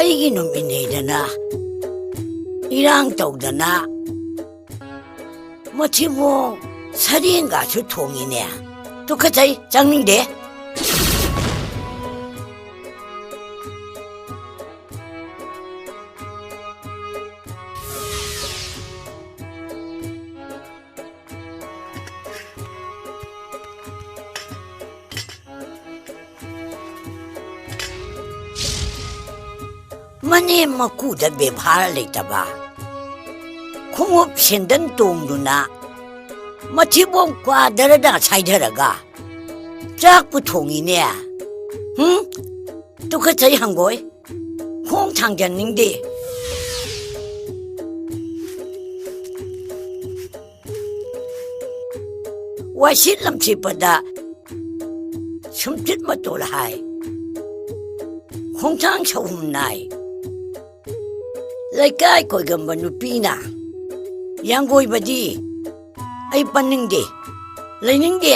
ꯑꯩꯒꯤ ꯅꯨꯃꯤꯠꯅꯤꯗꯅ ꯏꯔꯥꯡ ꯇꯧꯗꯅ ꯃꯊꯤꯕꯣꯡ ꯁꯔꯦꯡꯒꯁꯨ ꯊꯣꯡꯉꯤꯅꯦ ꯇꯨꯀꯠꯆꯩ ꯆꯪꯅꯤꯡꯗꯦ मने मकूद बेभार लेतबा खुमुप सेंदन तोंदुना मथिबों क्वादरदा साइधरगा चाक पुथोंगिने तुकचै हंगोय खोंग थांजननिंगदे वासित लमचिपदा सुमचित मतोल हाय खोंथांग सहुमनाय Laikai koi gamba nupina yang goi badi ai paningde lainingde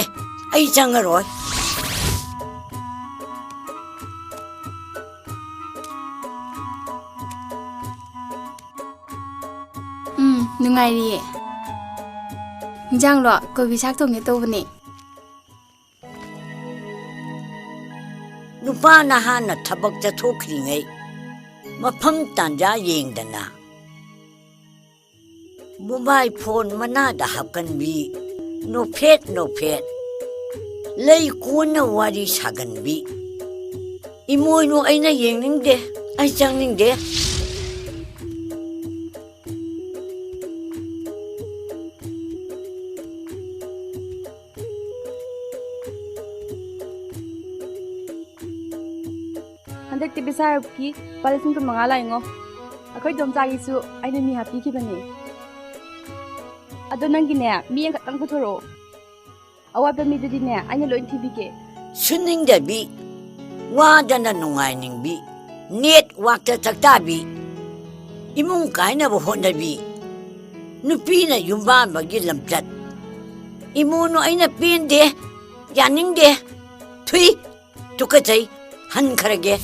ai changaroi nungai ri jang lo ko bisak to nge to bani nupa na hana thabak cha thokri ngai mafam tanja yengdana mobile phone manada hapkanbi no phet lei kona wari saganbi imoy no aina yengningde ai changningde handak ti bisar ki palising to manga lai ngo akhoi dom cha gi su aina mi happy ki bani ado nang gi ne mi ang katang puthoro awa pe mi du di ne aina loin thi bi ke suning da bi wa dana nungai ning bi net wakta takta bi imung kaina bo honda bi nupi na yumba magi lamchat imuno aina pin de yaning de thui tukachai han kharage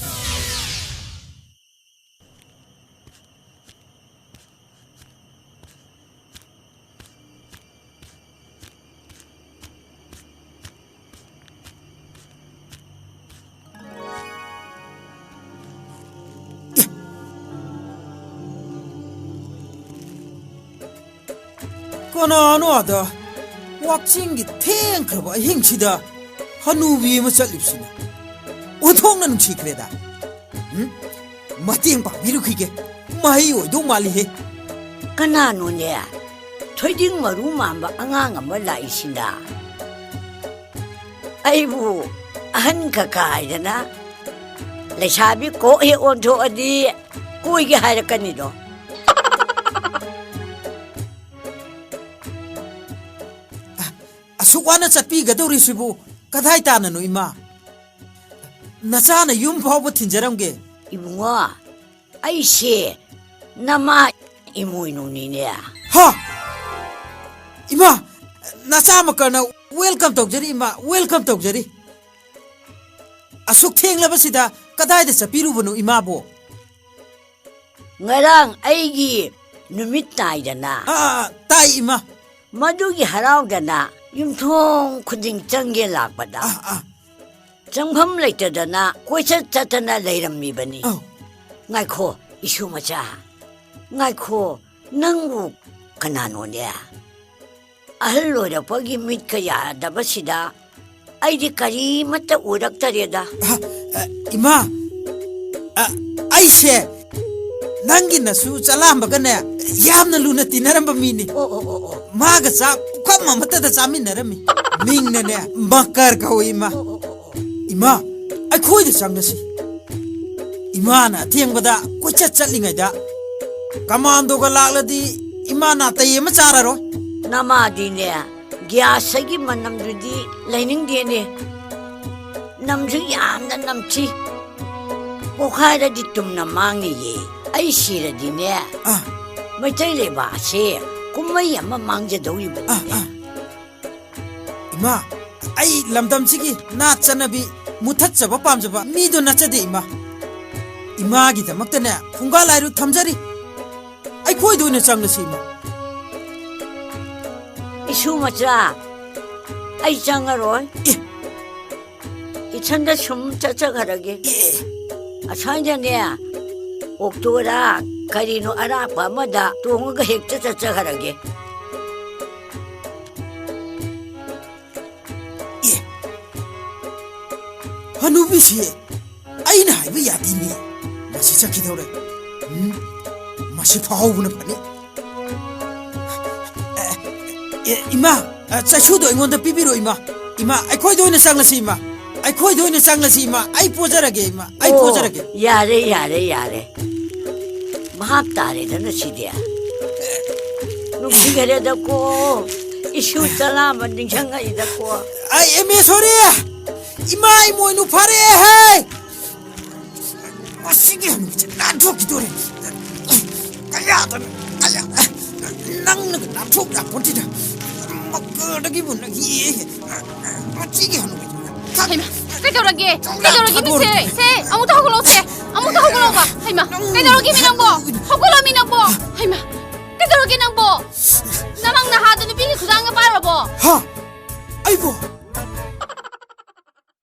Kanano ada watching gi theng khaba hing sida hanubi ma chalipsina uthong nan chikreda mating pa biru khige mai oi do mali he kanano ne thoiding maru mamba angang ama laisina aibu ahan ka kaidana lesabi ko he ontho adi koi gi hairakani do asukwana chatpi gadori sibu kadhai tana no ima nachana yum phawba thinjaramge ibunga aise nama imuinuni ne ha ima nacha makana welcome tawjari ima welcome tawjari asuk thenglaba sida kadai da chapiru banu ima bo ngarang aigi numit taidana tai ima madugi haraudana yumthong khuding changge lakpada changpham leitadana koichat chatana leirammi bani ngaikho isu macha ngaikho nangu kanano ne ahal loirapagi mit kaya dabasida aidi kari mata uraktareda ima aise nangi nasu chalamba gane yamna luna tinaramba mini maga sa kama mata da chaminarami mingna ne makar kaw ima ima ai khoi da changnasi ima na thengbada koichat chatlingai da kamando ga lakladi ima na tayema chararo namadi ne gyasagi manam dudi laining de ne namju yamna namchi kokhaira di tumna mangi ye ai shira di ne mai chai le ba she kumai ama mangje doi ba ima ai lamdam chigi na chanabi muthat chaba pamjaba mi do na chade ima 이마기다막다네 풍가 라이루 탐자리 아이 코이도네 짱나시마 이슈 맞자 아이 장가로 이천다 숨 짜짜가라게 아사이자네 옥토라 가리노 아라파마다 동어가 핵자 짜짜가라게 하누비시 아이나 하이브 야디니 마시 자키도래 마시 파오구나 파니 이마 짜슈도 인gonda 피비로 이마 아이코이도네 짱나시 이마 아이코이도네 짱나시 이마 아이 포자라게 이마 아이 포자라게 야래 마합 따레다나 시디야 누기가래다고 이슈 살라만 닝샹가이다고 아이 에메 소리야 이마이 모이누 파레 헤이 아시게 난 좋기도래 가야다 가야 낭는 난 좋다 본티다 먹거르기 분나 이 아치게 하는 거지 Haima, kaitoragi misi, se, amuta hagulo se, amuta hagulo ba, Haima, kaitoragi minangbo, hagulo minangbo, Haima.